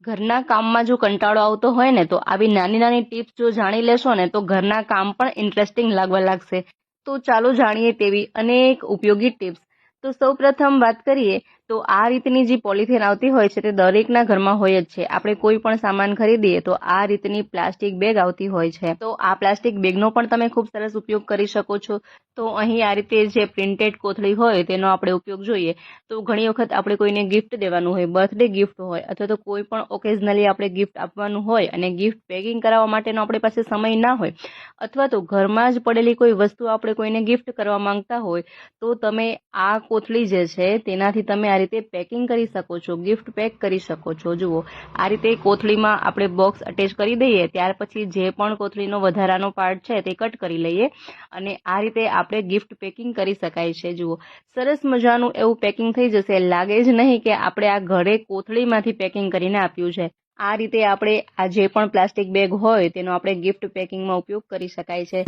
ઘરના કામમાં જો કંટાળો આવતો હોય ને તો આવી નાની નાની ટિપ્સ જો જાણી લેશો ને તો ઘરના કામ પણ ઇન્ટરેસ્ટિંગ લાગવા લાગશે. તો ચાલો જાણીએ તેવી અનેક ઉપયોગી ટિપ્સ. તો સૌપ્રથમ વાત કરીએ તો આ રીતની જે પોલિથીન આવતી હોય છે તે દરેકના ઘરમાં હોય જ છે. આપણે કોઈ પણ સામાન ખરીદીએ તો આ રીતની પ્લાસ્ટિક બેગ આવતી હોય છે. તો આ પ્લાસ્ટિક બેગનો પણ તમે ખૂબ સરસ ઉપયોગ કરી શકો છો. તો અહીં આ રીતે જે પ્રિન્ટેડ કોથળી હોય તેનો આપણે ઉપયોગ જોઈએ તો ઘણી વખત આપણે કોઈને ગિફ્ટ દેવાનું હોય, બર્થડે ગિફ્ટ હોય અથવા તો કોઈ પણ ઓકેઝનલી આપણે ગિફ્ટ આપવાનું હોય અને ગિફ્ટ પેકિંગ કરાવવા માટેનો આપણી પાસે સમય ના હોય અથવા તો ઘરમાં જ પડેલી કોઈ વસ્તુ આપણે કોઈને ગિફ્ટ કરવા માંગતા હોય તો તમે આ કોથળી જે છે તેનાથી તમે આ રીતે પેકિંગ કરી શકો છો, ગિફ્ટ પેક કરી શકો છો. જુઓ, આ રીતે કોથળીમાં આપણે બોક્સ અટેચ કરી દઈએ, ત્યાર પછી જે પણ કોથળીનો વધારાનો પાર્ટ છે તે કટ કરી લઈએ અને આ રીતે આપણે ગિફ્ટ પેકિંગ કરી શકાય છે. જુઓ, સરસ મજાનું એવું પેકિંગ થઈ જશે, લાગે જ નહીં કે આપણે આ ઘરે કોથળીમાંથી પેકિંગ કરીને આપ્યું છે. આ રીતે આપણે આ જે પણ પ્લાસ્ટિક બેગ હોય તેનો આપણે ગિફ્ટ પેકિંગમાં ઉપયોગ કરી શકાય છે.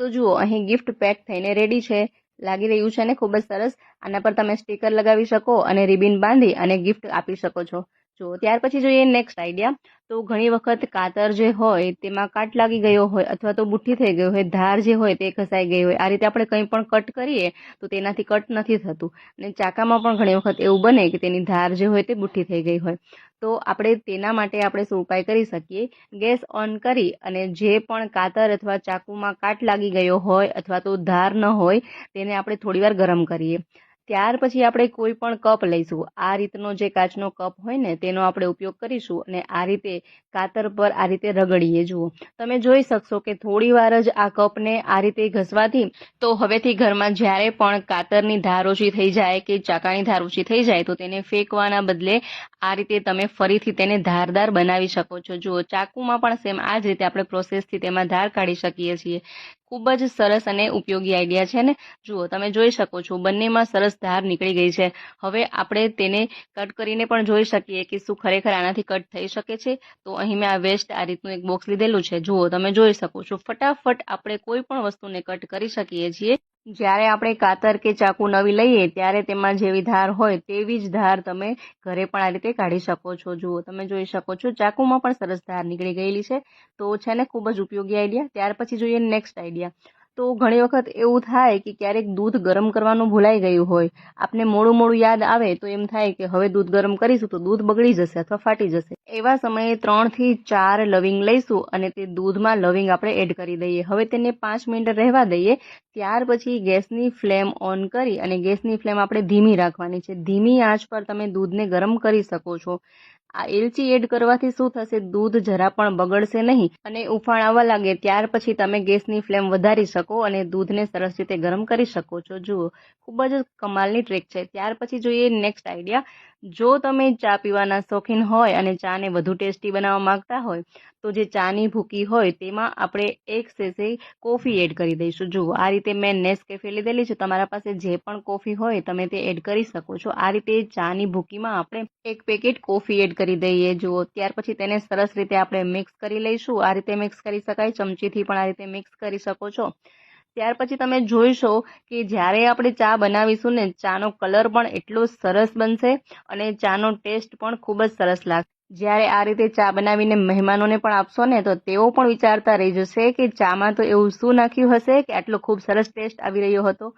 તો જુઓ, અહીં ગિફ્ટ પેક થઈને રેડી છે, લાગી રહ્યું છે ને ખૂબ જ સરસ. આના પર તમે સ્ટીકર લગાવી શકો અને રિબિન બાંધી અને ગિફ્ટ આપી શકો છો. જો ત્યાર પછી જોઈએ નેક્સ્ટ આઈડિયા. તો ઘણી વખત કાતર જે હોય તેમાં કાટ લાગી ગયો હોય અથવા તો બુઠ્ઠી થઈ ગઈ હોય, ધાર જે હોય તે ઘસાઈ ગઈ હોય. આ રીતે આપણે કંઈ પણ કટ કરીએ તો તેનાથી કટ નથી થતું અને ચાકામાં પણ ઘણી વખત એવું બને કે તેની ધાર જે હોય તે બુઠ્ઠી થઈ ગઈ હોય. તો આપણે તેના માટે આપણે શું ઉપાય કરી શકીએ? ગેસ ઓન કરી અને જે પણ કાતર અથવા ચાકુમાં કાટ લાગી ગયો હોય અથવા તો ધાર ન હોય તેને આપણે થોડીવાર ગરમ કરીએ. ત્યાર પછી આપણે કોઈ પણ કપ લઈશું. આ રીતનો જે કાચનો કપ હોય ને તેનો આપણે ઉપયોગ કરીશું અને આ રીતે કાતર પર આ રીતે રગડીએ. જુઓ, તમે જોઈ શકશો કે થોડી વાર જ આ કપને આ રીતે ઘસવાથી તો હવેથી ઘરમાં જ્યારે પણ કાતરની ધાર ઓછી થઈ જાય કે ચાકાની ધાર ઓછી થઈ જાય તો તેને ફેંકવાના બદલે આ રીતે તમે ફરીથી તેને ધારદાર બનાવી શકો છો. જુઓ, ચાકુમાં પણ સેમ આ જ રીતે આપણે પ્રોસેસથી તેમાં ધાર કાઢી શકીએ છીએ. ખૂબ જ સરસ અને ઉપયોગી આઈડિયા છે ને. જુઓ, તમે જોઈ શકો છો બંનેમાં સરસ ધાર નીકળી ગઈ છે. હવે આપણે તેને કટ કરીને પણ જોઈ શકીએ કે શું ખરેખર આનાથી કટ થઈ શકે છે. તો અહીં મેં આ વેસ્ટ આ રીતનું એક બોક્સ લીધેલું છે. જુઓ, તમે જોઈ શકો છો ફટાફટ આપણે કોઈ પણ વસ્તુને કટ કરી શકીએ છીએ. જ્યારે આપણે કાતર કે ચાકુ નવી લઈએ ત્યારે તેમાં જેવી ધાર હોય તેવી જ ધાર તમે ઘરે પણ આ રીતે કાઢી શકો છો. જુઓ, તમે જોઈ શકો છો ચાકુમાં પણ સરસ ધાર નીકળી ગયેલી છે. તો છે ને ખૂબ જ ઉપયોગી આઈડિયા. ત્યાર પછી જોઈએ નેક્સ્ટ આઈડિયા. તો ઘણી વખત એવું થાય કે ક્યારેક દૂધ ગરમ કરવાનું ભૂલાઈ ગયું હોય, આપને મોડું મોડું યાદ આવે તો એમ થાય કે હવે દૂધ ગરમ કરીશું તો દૂધ બગડી જશે અથવા ફાટી જશે. એવા સમયે 3 થી 4 લવિંગ લઈશું અને તે દૂધમાં લવિંગ આપણે એડ કરી દઈએ. હવે તેને 5 મિનિટ રહેવા દઈએ. ત્યાર પછી ગેસની ફ્લેમ ઓન કરી અને ગેસની ફ્લેમ આપણે ધીમી રાખવાની છે. ધીમી આંચ પર તમે દૂધને ગરમ કરી શકો છો. આ એલચી એડ કરવાથી શું થશે? દૂધ જરા પણ બગડશે નહીં અને ઉફાણ આવવા લાગે ત્યાર પછી તમે ગેસની ફ્લેમ વધારી શકો અને દૂધને સરસ રીતે ગરમ કરી શકો છો. જુઓ, ખૂબ જ કમાલની ટ્રીક છે. ત્યાર પછી જોઈએ નેક્સ્ટ આઈડિયા. જો તમે ચા પીવાના શોખીન હોય અને ચાને વધુ ટેસ્ટી બનાવવા માંગતા હોય તો જે ચાની ભૂકી હોય તેમાં આપણે 1 સેશે કોફી એડ કરી દઈશું. જુઓ, આ રીતે મેં નેસ્કેફે લીધેલી છે. તમારા પાસે જે પણ કોફી હોય તમે તે એડ કરી શકો છો. આ રીતે ચાની ભૂકીમાં આપણે 1 પેકેટ કોફી એડ કરી દઈએ. જુઓ, ત્યાર પછી તેને સરસ રીતે આપણે મિક્સ કરી લઈશું. આ રીતે મિક્સ કરી શકાય, ચમચીથી પણ આ રીતે મિક્સ કરી શકો છો. ત્યાર પછી તમે જોઈશો કે જ્યારે આપણે ચા બનાવીશું ને ચાનો કલર પણ એટલો સરસ બનશે અને ચાનો ટેસ્ટ પણ ખૂબ જ સરસ લાગશે. જ્યારે આ રીતે ચા બનાવીને મહેમાનોને પણ આપશો ને તો તેઓ પણ વિચારતા રહી જશે કે ચામાં તો એવું શું નાખ્યું હશે કે આટલો ખૂબ સરસ ટેસ્ટ આવી રહ્યો હતો.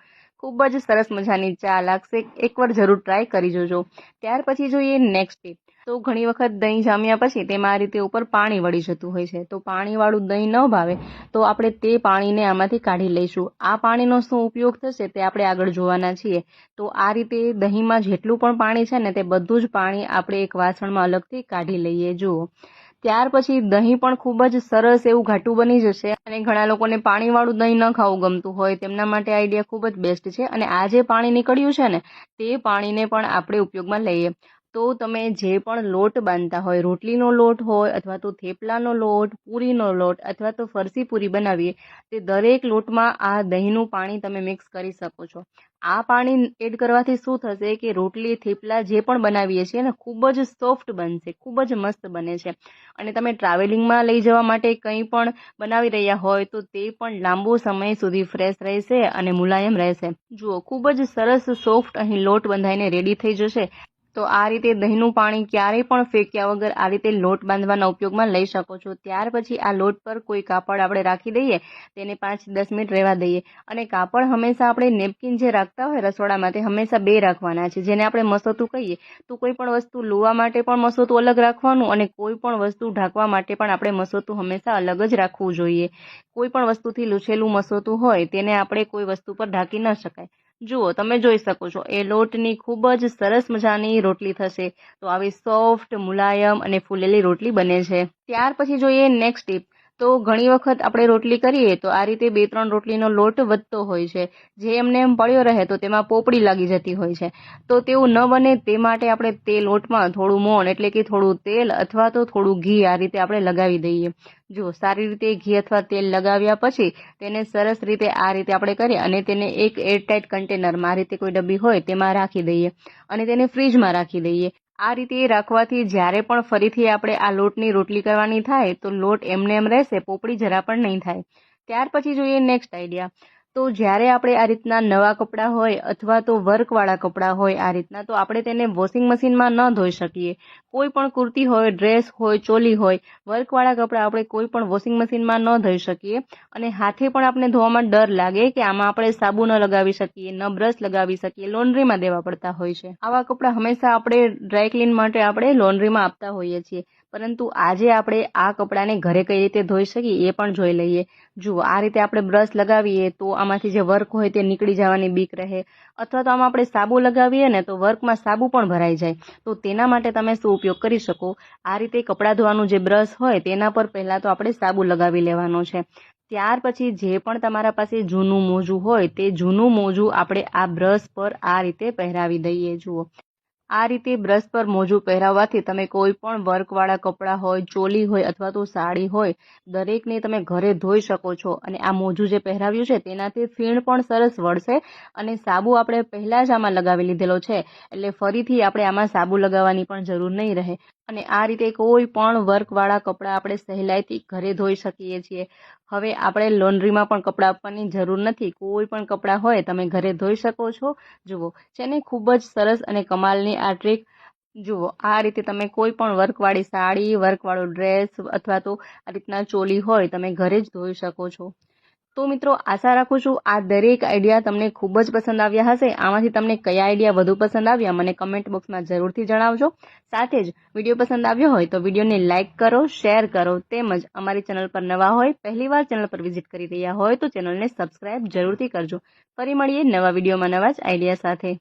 ખૂબ જ સરસ મજાની ચા લાગશે. એકવાર જરૂર ટ્રાય કરી જોજો. ત્યાર પછી જોઈએ નેક્સ્ટ ટીપ. તો ઘણી વખત દહીં જામ્યા પછી તેમાં આ રીતે ઉપર પાણી વળી જતું હોય છે. તો પાણીવાળું દહીં ન ભાવે તો આપણે તે પાણીને આમાંથી કાઢી લઈશું. આ પાણીનો શું ઉપયોગ થશે તે આપણે આગળ જોવાના છીએ. તો આ રીતે દહીંમાં જેટલું પણ પાણી છે ને તે બધું જ પાણી આપણે એક વાસણમાં અલગથી કાઢી લઈએ. જુઓ, ત્યાર પછી દહીં પણ ખૂબ જ સરસ એવું ઘાટું બની જશે અને ઘણા લોકોને પાણીવાળું દહીં ન ખાવું ગમતું હોય તેમના માટે આઈડિયા ખૂબ જ બેસ્ટ છે. અને આ જે પાણી નીકળ્યું છે ને તે પાણીને પણ આપણે ઉપયોગમાં લઈએ. તો તમે જે પણ લોટ બાંધતા હોય, રોટલીનો લોટ હોય અથવા તો થેપલાનો લોટ, પૂરીનો લોટ અથવા તો ફરસી પૂરી બનાવીએ તે દરેક લોટમાં આ દહીંનું પાણી તમે મિક્સ કરી શકો છો. આ પાણી એડ કરવાથી શું થશે કે રોટલી થેપલા જે પણ બનાવીએ છીએ ને ખૂબ જ સોફ્ટ બનશે, ખૂબ જ મસ્ત બને છે. અને તમે ટ્રાવેલિંગમાં લઈ જવા માટે કંઈ પણ બનાવી રહ્યા હોય તો તે પણ લાંબો સમય સુધી ફ્રેશ રહેશે અને મુલાયમ રહેશે. જુઓ, ખૂબ જ સરસ સોફ્ટ અહીં લોટ બંધાઈને રેડી થઈ જશે. તો આ રીતે દહીંનું પાણી ક્યારેય પણ ફેંક્યા વગર આ રીતે લોટ બાંધવાના ઉપયોગમાં લઈ શકો છો. ત્યાર પછી આ લોટ પર કોઈ કાપડ આપણે રાખી દઈએ, તેને 5-10 મિનિટ રહેવા દઈએ. અને કાપડ હંમેશા આપણે નેપકિન જે રાખતા હોય રસોડામાં તે હંમેશા 2 રાખવાના છે, જેને આપણે મસોતું કહીએ. તો કોઈ પણ વસ્તુ લોવા માટે પણ મસોતું અલગ રાખવાનું અને કોઈ પણ વસ્તુ ઢાંકવા માટે પણ આપણે મસોતું હંમેશા અલગ જ રાખવું જોઈએ. કોઈ પણ વસ્તુથી લૂછેલું મસોતું હોય તેને આપણે કોઈ વસ્તુ પર ઢાંકી ન શકાય. જુઓ, તમે જોઈ શકો છો એ લોટની ખૂબ જ સરસ મજાની રોટલી થશે. તો આવી સોફ્ટ, મુલાયમ અને ફૂલેલી રોટલી બને છે. ત્યાર પછી જોઈએ નેક્સ્ટ ટીપ. તો ઘણી વખત આપણે રોટલી કરીએ તો આ રીતે 2-3 રોટલીનો લોટ વધતો હોય છે, જે એમને એમ પડ્યો રહે તો તેમાં પોપડી લાગી જતી હોય છે. તો તેવું ન બને તે માટે આપણે તે લોટમાં થોડું મોણ એટલે કે થોડું તેલ અથવા તો થોડું ઘી આ રીતે આપણે લગાવી દઈએ. જો સારી રીતે ઘી અથવા તેલ લગાવ્યા પછી તેને સરસ રીતે આ રીતે આપણે કરીએ અને તેને એક એરટાઇટ કન્ટેનરમાં આ રીતે કોઈ ડબ્બી હોય તેમાં રાખી દઈએ અને તેને ફ્રીજમાં રાખી દઈએ. આ રીતે રાખવાથી જ્યારે પણ ફરીથી આપણે આ લોટની રોટલી કરવાની થાય તો લોટ એમને એમ રહેશે, પોપડી જરા પણ નહીં થાય. ત્યાર પછી જોઈએ નેક્સ્ટ આઈડિયા. તો જ્યારે આપણે આ રીતના નવા કપડાં હોય અથવા તો વર્કવાળા કપડાં હોય આ રીતના, તો આપણે તેને વોશિંગ મશીનમાં ન ધોઈ શકીએ. કોઈ પણ કુર્તી હોય, ડ્રેસ હોય, ચોલી હોય, વર્કવાળા કપડાં આપણે કોઈ પણ વોશિંગ મશીનમાં ન ધોઈ શકીએ. અને હાથે પણ આપણે ધોવામાં ડર લાગે કે આમાં આપણે સાબુ ન લગાવી શકીએ, ન બ્રશ લગાવી શકીએ, લોન્ડ્રીમાં દેવા પડતા હોય છે. આવા કપડાં હંમેશા આપણે ડ્રાય ક્લીન માટે આપણે લોન્ડ્રીમાં આપતા હોઈએ છીએ. પરંતુ આજે આપણે આ કપડાને ઘરે કઈ રીતે ધોઈ શકીએ એ પણ જોઈ લઈએ. જુઓ, આ રીતે આપણે બ્રશ લગાવીએ તો આમાંથી જે વર્ક હોય તે નીકળી જવાની બીક રહે, અથવા તો આમાં આપણે સાબુ લગાવીએ ને તો વર્કમાં સાબુ પણ ભરાઈ જાય. તો તેના માટે તમે શું ઉપયોગ કરી શકો, આ રીતે કપડાં ધોવાનું જે બ્રશ હોય તેના પર પહેલાં તો આપણે સાબુ લગાવી લેવાનો છે. ત્યાર પછી જે પણ તમારા પાસે જૂનું મોજું હોય તે જૂનું મોજું આપણે આ બ્રશ પર આ રીતે પહેરાવી દઈએ. જુઓ, આ રીતે બ્રશ પર મોજું પહેરાવવાથી તમે કોઈ પણ વર્કવાળા કપડાં હોય, ચોલી હોય અથવા તો સાડી હોય, દરેકને તમે ઘરે ધોઈ શકો છો. અને આ મોજું જે પહેરાવ્યું છે તેનાથી ફીણ પણ સરસ વળશે અને સાબુ આપણે પહેલાં જ આમાં લગાવી લીધેલો છે એટલે ફરીથી આપણે આમાં સાબુ લગાવવાની પણ જરૂર નહીં રહે. અને આ રીતે કોઈ પણ વર્કવાળા કપડાં આપણે સહેલાઈથી ઘરે ધોઈ શકીએ છીએ. હવે આપણે લોન્ડ્રીમાં પણ કપડાં આપવાની જરૂર નથી. કોઈ પણ કપડાં હોય તમે ઘરે ધોઈ શકો છો. જુઓ, છે ને ખૂબ જ સરસ અને કમાલની આ ટ્રીક. જુઓ, આ રીતે તમે કોઈ પણ વર્કવાળી સાડી, વર્કવાળો ડ્રેસ અથવા તો આ રીતના ચોલી હોય તમે ઘરે જ ધોઈ શકો છો. તો મિત્રો, આશા રાખું છું આ દરેક આઈડિયા તમને ખૂબ જ પસંદ આવ્યા હશે. આમાંથી તમને કયા આઈડિયા વધુ પસંદ આવ્યા મને કમેન્ટ બોક્સમાં જરૂરથી જણાવજો. સાથે જ વિડીયો પસંદ આવ્યો હોય તો વિડીયોને લાઇક કરો, શેર કરો, તેમજ અમારી ચેનલ પર નવા હોય, પહેલીવાર ચેનલ પર વિઝિટ કરી રહ્યા હોય તો ચેનલને સબસ્ક્રાઇબ જરૂરથી કરજો. ફરી મળીએ નવા વિડીયોમાં નવા જ આઈડિયા સાથે.